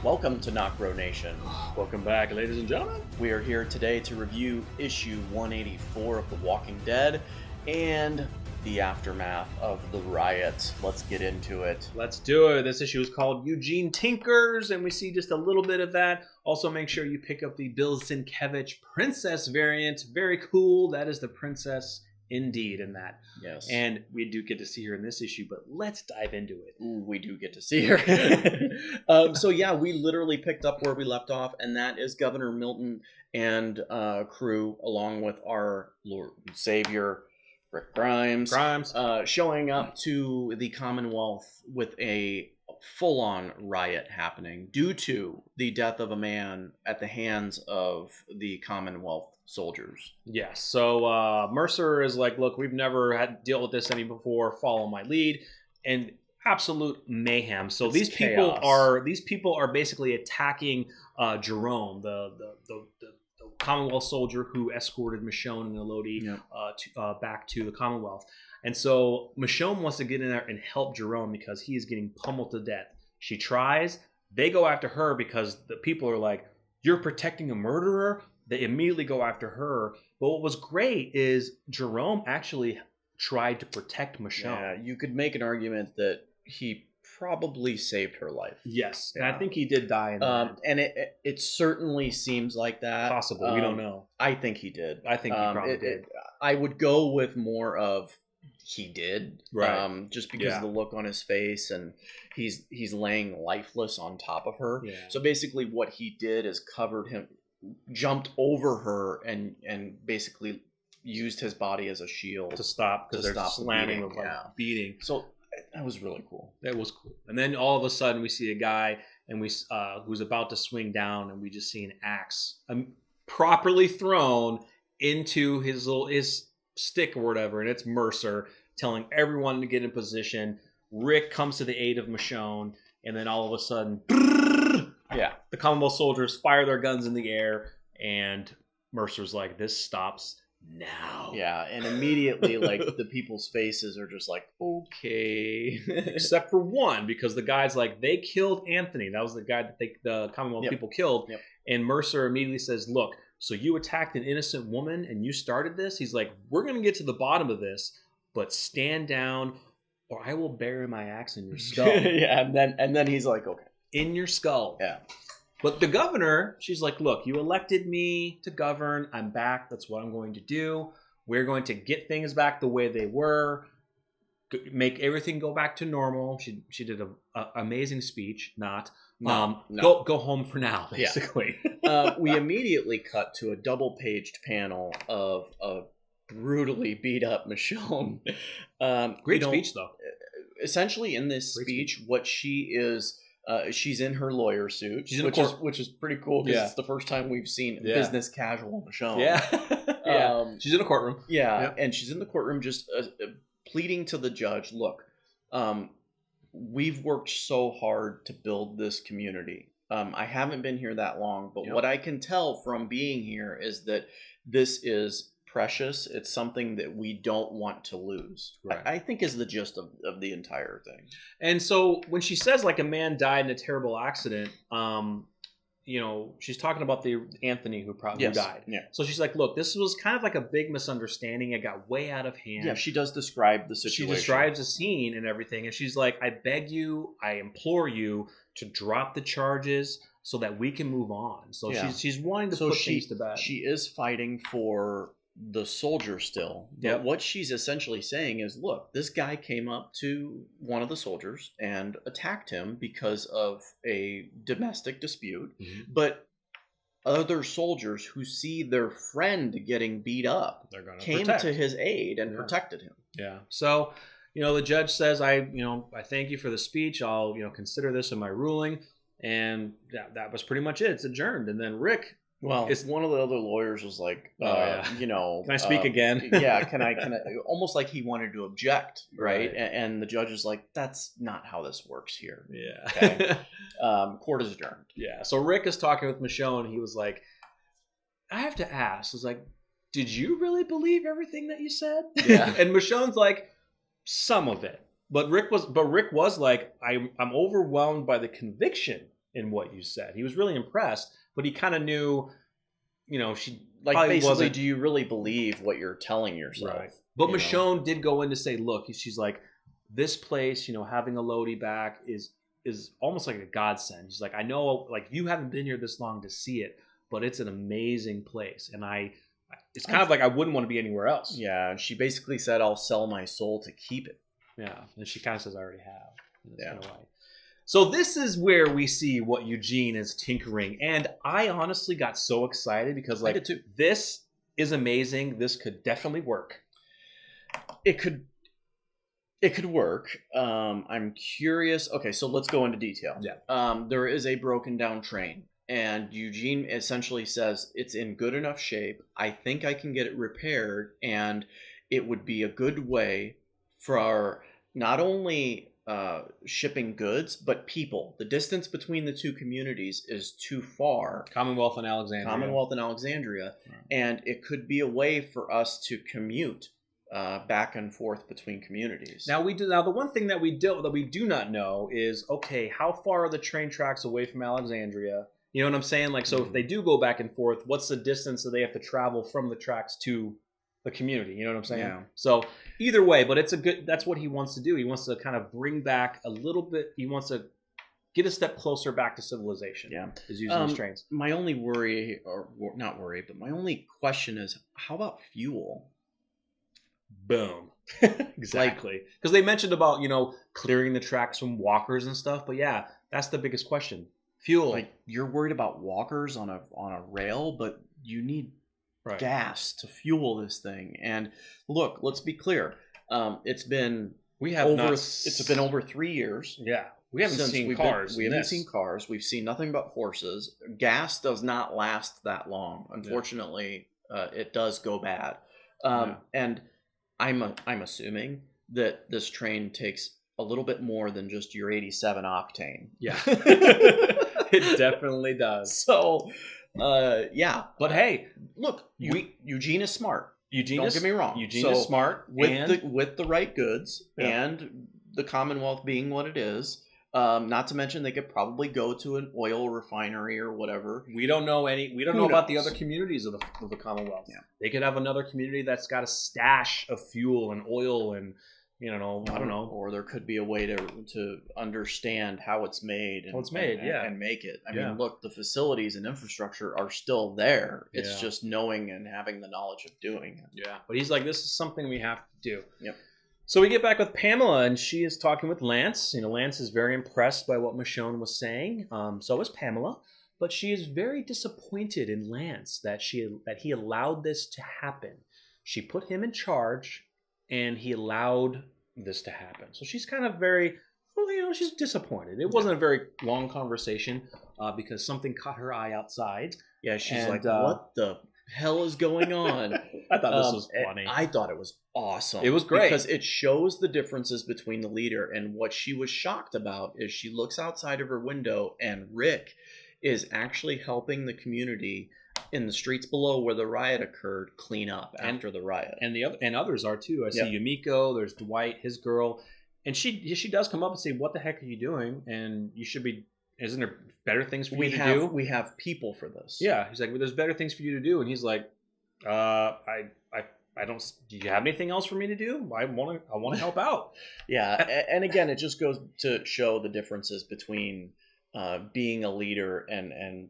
Welcome to NocBro Nation. Welcome back, ladies and gentlemen. We are here today to review issue 184 of The Walking Dead and the aftermath of the riot. Let's get into it. Let's do it. This issue is called Eugene Tinkers, and we see just a little bit of that. Also, make sure you pick up the Bill Sienkiewicz Princess variant. Very cool. That is the princess indeed in that. Yes. And we do get to see her in this issue, but let's dive into it. Ooh, we do get to see her. So yeah, we literally picked up where we left off, and that is Governor Milton and crew, along with our Lord and Savior, Rick Grimes, showing up to the Commonwealth with a full-on riot happening due to the death of a man at the hands of the Commonwealth soldiers. Yes. So Mercer is like, look, we've never had to deal with this any before. Follow my lead. And absolute mayhem. So these people are basically attacking Jerome, the Commonwealth soldier who escorted Michonne and Elodie back to the Commonwealth. And so Michonne wants to get in there and help Jerome because he is getting pummeled to death. She tries. They go after her because the people are like, you're protecting a murderer? They immediately go after her. But what was great is Jerome actually tried to protect Michonne. Yeah, you could make an argument that he probably saved her life. Yes, and I think he did die in that. And it certainly seems like that. Possible. We don't know. I think he did. I think he probably did. I would go with more of he did. Right. Just because of the look on his face, and he's laying lifeless on top of her. Yeah. So basically what he did is covered him, jumped over her, and basically used his body as a shield to stop, because they're slamming the beating. So that was really cool. That was cool. And then all of a sudden we see a guy and who's about to swing down, and we just see an axe properly thrown into his stick or whatever, and it's Mercer telling everyone to get in position. Rick comes to the aid of Michonne, and then all of a sudden, the Commonwealth soldiers fire their guns in the air, and Mercer's like, this stops now. Yeah, and immediately, like, the people's faces are just like, okay. Except for one, because the guy's like, they killed Anthony. That was the guy that the Commonwealth people killed. Yep. And Mercer immediately says, look, so you attacked an innocent woman and you started this? He's like, we're going to get to the bottom of this, but stand down or I will bury my axe in your skull. Yeah, and then he's like, okay. In your skull. Yeah. But the governor, she's like, look, you elected me to govern. I'm back. That's what I'm going to do. We're going to get things back the way they were, make everything go back to normal. She did an amazing speech. No. Go home for now, basically. We immediately cut to a double-paged panel of a brutally beat up Michonne. Great speech, though. Essentially, in this speech, what she is... she's in her lawyer suit, which is pretty cool because it's the first time we've seen business casual Michonne. Yeah, she's in a courtroom. Yeah, and she's in the courtroom just pleading to the judge, look, we've worked so hard to build this community. I haven't been here that long, but what I can tell from being here is that this is precious. It's something that we don't want to lose. Right. I think is the gist of the entire thing. And so when she says like a man died in a terrible accident, she's talking about the Anthony who probably died. Yeah. So she's like, look, this was kind of like a big misunderstanding. It got way out of hand. Yeah, she does describe the situation. She describes the scene and everything. And she's like, I beg you, I implore you to drop the charges so that we can move on. So she's wanting to put things to bed. She is fighting for the soldier still. But what she's essentially saying is, look, this guy came up to one of the soldiers and attacked him because of a domestic dispute. Mm-hmm. But other soldiers who see their friend getting beat up came to his aid and protected him. Yeah. So, the judge says, I thank you for the speech. I'll, consider this in my ruling. And that was pretty much it. It's adjourned. And then Rick... Well, one of the other lawyers was like, can I speak again? Can I, almost like he wanted to object, right? And the judge is like, that's not how this works here. Yeah. Okay. Court is adjourned. Yeah. So Rick is talking with Michonne, and he was like, I have to ask. I was like, did you really believe everything that you said? Yeah. And Michonne's like, some of it. But Rick was like, I'm overwhelmed by the conviction in what you said. He was really impressed, but he kind of knew, she like basically, wasn't. Do you really believe what you're telling yourself? Right. But Michonne did go in to say, look, she's like, this place, having a Lodi back is almost like a godsend. She's like, I know, like, you haven't been here this long to see it, but it's an amazing place, and it's kind of like I wouldn't want to be anywhere else. Yeah, and she basically said, I'll sell my soul to keep it. Yeah, and she kind of says, I already have. Yeah. Kind of way. So this is where we see what Eugene is tinkering, and I honestly got so excited because, like, this is amazing. This could definitely work. It could work. I'm curious. Okay, so let's go into detail. Yeah. There is a broken down train. And Eugene essentially says, it's in good enough shape. I think I can get it repaired. And it would be a good way for not only shipping goods, but people. The distance between the two communities is too far. Commonwealth and Alexandria. Right. And it could be a way for us to commute back and forth between communities. Now the one thing that we do not know is, okay, how far are the train tracks away from Alexandria? You know what I'm saying? Like, so if they do go back and forth, what's the distance that they have to travel from the tracks to the community? You know what I'm saying? Yeah. So either way, but that's what he wants to do. He wants to kind of bring back a little bit. He wants to get a step closer back to civilization. Yeah. Is using these trains. My only worry, or not worry, but my only question is, how about fuel? Boom. Exactly. Because they mentioned about, clearing the tracks from walkers and stuff. But yeah, that's the biggest question. Fuel. Like, you're worried about walkers on a rail, but you need gas to fuel this thing. And look, let's be clear. It's been over 3 years. Yeah. We haven't seen cars. We haven't seen cars. We've seen nothing but horses. Gas does not last that long. Unfortunately, it does go bad. And I'm assuming that this train takes a little bit more than just your 87 octane. Yeah. It definitely does. So, yeah. But hey, look, Eugene is smart. Don't get me wrong. Eugene is smart. With the right goods and the Commonwealth being what it is. Not to mention they could probably go to an oil refinery or whatever. We don't know about the other communities of the Commonwealth. Yeah. They could have another community that's got a stash of fuel and oil and I don't know. Or there could be a way to understand how it's made and make it. I mean, look, the facilities and infrastructure are still there. It's just knowing and having the knowledge of doing it. Yeah. But he's like, this is something we have to do. Yep. So we get back with Pamela, and she is talking with Lance. Lance is very impressed by what Michonne was saying. So is Pamela, but she is very disappointed in Lance that he allowed this to happen. She put him in charge, and he allowed this to happen. So she's kind of she's disappointed. It wasn't a very long conversation because something caught her eye outside. Yeah, she's like, what the hell is going on? I thought this was funny. I thought it was awesome. It was great. Because it shows the differences between the leader, and what she was shocked about is she looks outside of her window and Rick is actually helping the community in the streets below where the riot occurred clean up after the riot. And others are too. I see Yumiko, there's Dwight, his girl, and she does come up and say, what the heck are you doing? And you should be, isn't there better things for you to do? We have people for this. Yeah. He's like, well, there's better things for you to do. And he's like, I don't, do you have anything else for me to do? I want to help out. Yeah. And again, it just goes to show the differences between being a leader and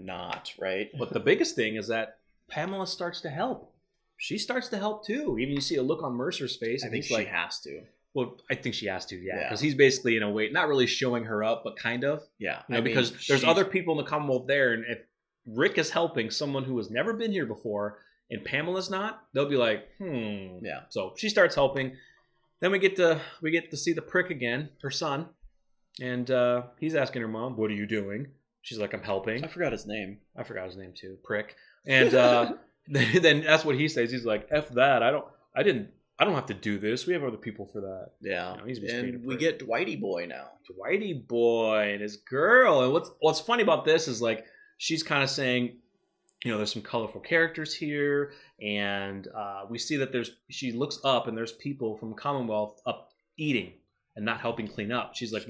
not, right? But the biggest thing is that Pamela starts to help. She starts to help too. Even you see a look on Mercer's face. I think she has to. Well, I think she has to, yeah. Because he's basically, in a way, not really showing her up, but kind of. Yeah. Because there's other people in the Commonwealth there, and if Rick is helping someone who has never been here before, and Pamela's not, they'll be like, Yeah. So she starts helping. Then we get to see the prick again, her son, and he's asking her mom, "What are you doing?" She's like, "I'm helping." I forgot his name. I forgot his name too, prick. And then that's what he says. He's like, "F that. I don't have to do this. We have other people for that." Yeah. And we get Dwighty boy now. Dwighty boy and his girl. And what's funny about this is, like, she's kind of saying, there's some colorful characters here, and we see that she looks up and there's people from Commonwealth up eating and not helping clean up. She's like,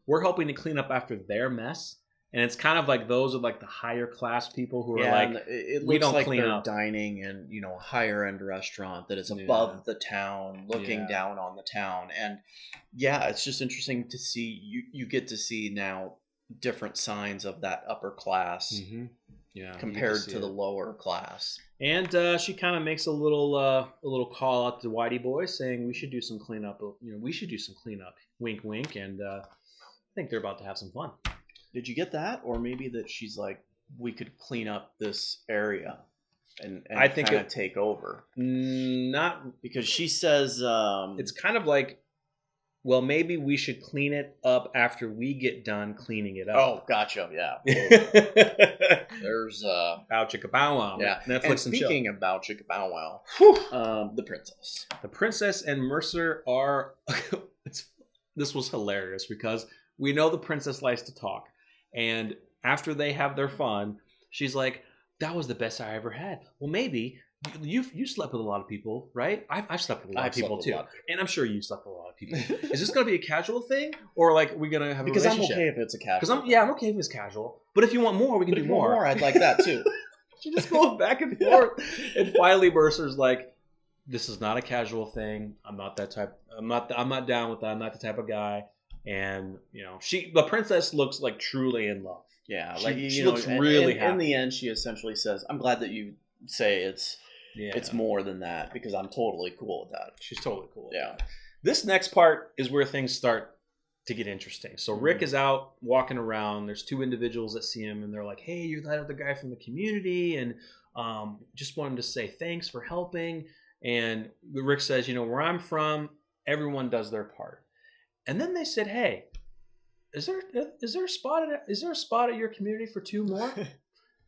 we're helping to clean up after their mess, And it's kind of like those are like the higher class people who are like, it we looks don't like clean they're up. dining in, a higher end restaurant that is above the town, looking Yeah. down on the town. And yeah, it's just interesting to see, you get to see now different signs of that upper class compared to the lower class. And she kind of makes a little call out to Whitey Boy saying we should do some cleanup. We should do some cleanup. Wink, wink. And I think they're about to have some fun. Did you get that? Or maybe that she's like, we could clean up this area and I think kind of take over. Not because she says it's kind of like, well, maybe we should clean it up after we get done cleaning it up. Oh, gotcha. Yeah. There's Bow Chicka Bow Wow. Yeah. Netflix and and speaking of Bow Chicka Bow Wow, the princess. The princess and Mercer are this was hilarious because we know the princess likes to talk. And after they have their fun, she's like, that was the best I ever had. Well, maybe you slept with a lot of people, right? I've slept with a lot of people too. And I'm sure you slept with a lot of people. Is this going to be a casual thing? Or like, are we going to have a relationship? Because I'm okay if it's a casual. I'm okay if it's casual. But if you want more, we can do more. I'd like that too. She just goes back and forth. And finally Mercer's like, this is not a casual thing. I'm not that type. I'm not down with that. I'm not the type of guy. And the princess looks like truly in love. Yeah, she looks really happy. In the end, she essentially says, "I'm glad that you say it's more than that because I'm totally cool with that." She's totally cool. Yeah. This next part is where things start to get interesting. So Rick is out walking around. There's two individuals that see him, and they're like, "Hey, you're that other guy from the community, and just wanted to say thanks for helping." And Rick says, "Where I'm from, everyone does their part." And then they said, "Hey, is there a spot at your community for two more?"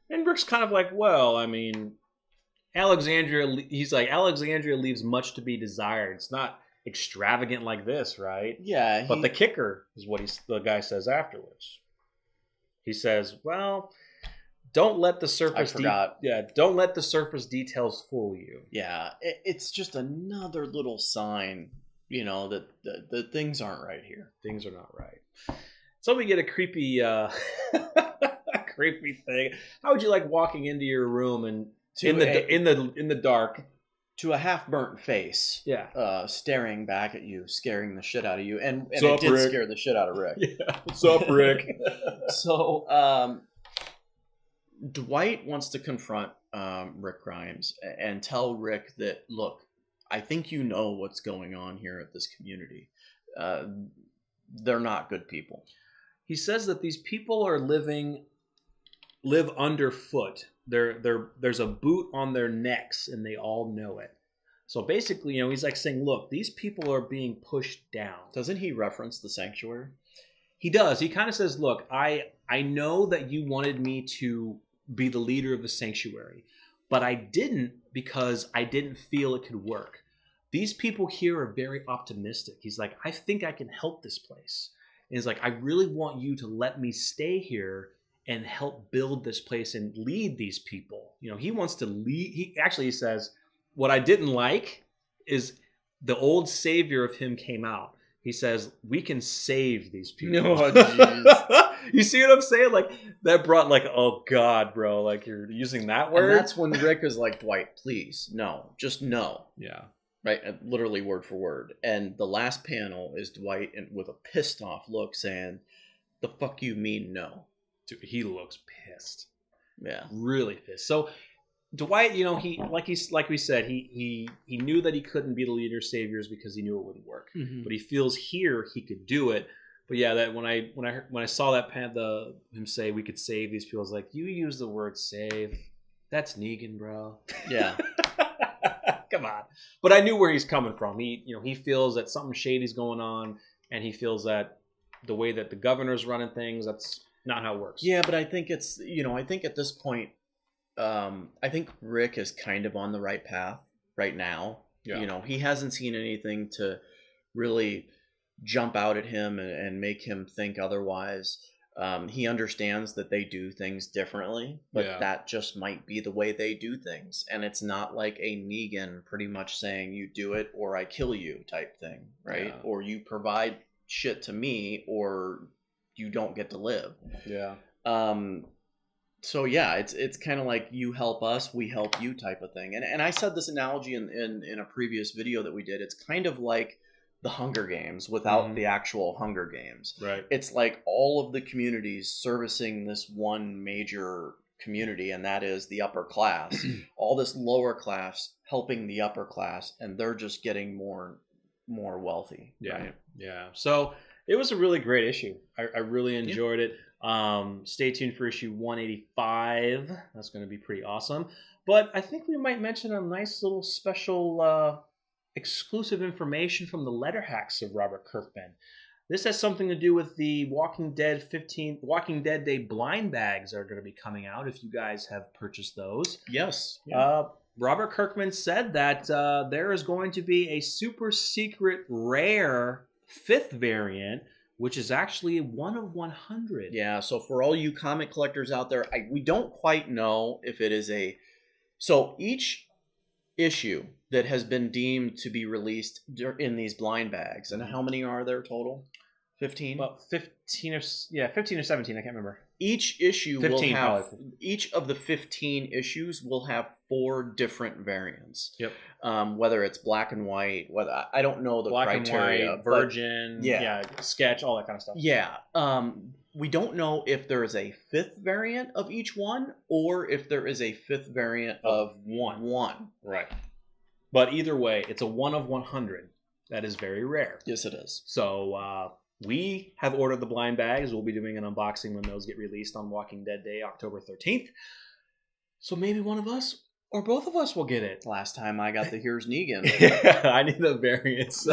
And Rick's kind of like, "Well, I mean, Alexandria." He's like, "Alexandria leaves much to be desired. It's not extravagant like this, right?" Yeah. But the kicker is what the guy says afterwards. He says, "Well, don't let the surface. Don't let the surface details fool you." Yeah, it's just another little sign. That the things aren't right here. Things are not right. So we get a creepy, creepy thing. How would you like walking into your room and in the dark to a half burnt face? Yeah, staring back at you, scaring the shit out of you, and it did Rick? scare the shit out of Rick. Yeah. What's up, Rick? So Dwight wants to confront Rick Grimes and tell Rick that, look, I think you know what's going on here at this community. They're not good people. He says that these people are live underfoot. There's a boot on their necks, and they all know it. So basically, he's like saying, look, these people are being pushed down. Doesn't he reference the sanctuary? He does. He kind of says, look, I know that you wanted me to be the leader of the sanctuary, but I didn't because I didn't feel it could work. These people here are very optimistic. He's like, I think I can help this place. And he's like, I really want you to let me stay here and help build this place and lead these people. He wants to lead. He says, what I didn't like is the old savior of him came out. He says, we can save these people. Oh, jeez. You see what I'm saying? Like, that brought oh God, bro. Like, you're using that word? And that's when Rick is like, Dwight, please, no. Just no. Yeah. Right? Literally word for word. And the last panel is Dwight with a pissed off look saying, the fuck you mean no? Dude, he looks pissed. Yeah. Really pissed. So Dwight, he like we said, he knew that he couldn't be the leader of saviors because he knew it wouldn't work. Mm-hmm. But he feels here he could do it. But yeah, that when I saw that him say we could save these people, I was like, you use the word save. That's Negan, bro. Yeah. Come on. But I knew where he's coming from. He feels that something shady's going on, and he feels that the way that the governor's running things, that's not how it works. Yeah, but I think it's, I think at this point, I think Rick is kind of on the right path right now. Yeah. He hasn't seen anything to really jump out at him and make him think otherwise. He understands that they do things differently, but that just might be the way they do things. And it's not like a Negan pretty much saying you do it or I kill you type thing, right? Yeah. Or you provide shit to me or you don't get to live. Yeah. So yeah, it's kind of like you help us, we help you type of thing. And I said this analogy in a previous video that we did. It's kind of like the Hunger Games without the actual Hunger Games. Right. It's like all of the communities servicing this one major community, and that is the upper class. All this lower class helping the upper class, and they're just getting more wealthy. Yeah. Right? Yeah. So it was a really great issue. I really enjoyed it. Stay tuned for issue 185. That's going to be pretty awesome. But I think we might mention a nice little special exclusive information from the letter hacks of Robert Kirkman. This has something to do with the Walking Dead Day blind bags are going to be coming out if you guys have purchased those. Yes. Yeah. Robert Kirkman said that there is going to be a super secret rare 5th variant, which is actually 1 of 100. Yeah, so for all you comic collectors out there, we don't quite know if it is a... So each issue that has been deemed to be released in these blind bags, and how many are there total? 15? About 15 or 17, I can't remember. Each issue 15 will have... probably. Each of the 15 issues will have 4 different variants. Yep. Whether it's black and white, whether I don't know the black criteria. And white, virgin, sketch, all that kind of stuff. Yeah. We don't know if there is a 5th variant of each one, or if there is a 5th variant of one. Right. But either way, it's a 1 of 100. That is very rare. Yes, it is. So we have ordered the blind bags. We'll be doing an unboxing when those get released on Walking Dead Day, October 13th. So maybe one of us or both of us will get it. Last time I got the Here's Negan. Yeah, I need the variants.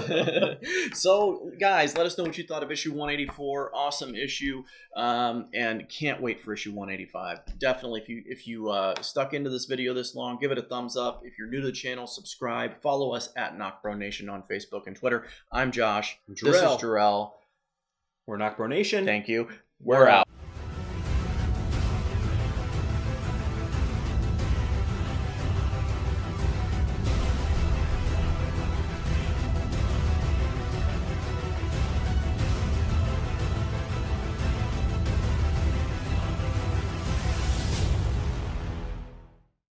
So, guys, let us know what you thought of issue 184. Awesome issue. And can't wait for issue 185. Definitely, if you stuck into this video this long, give it a thumbs up. If you're new to the channel, subscribe. Follow us at NocBro Nation on Facebook and Twitter. I'm Josh. This is Jarrell. We're NocBro Nation. Thank you. We're out.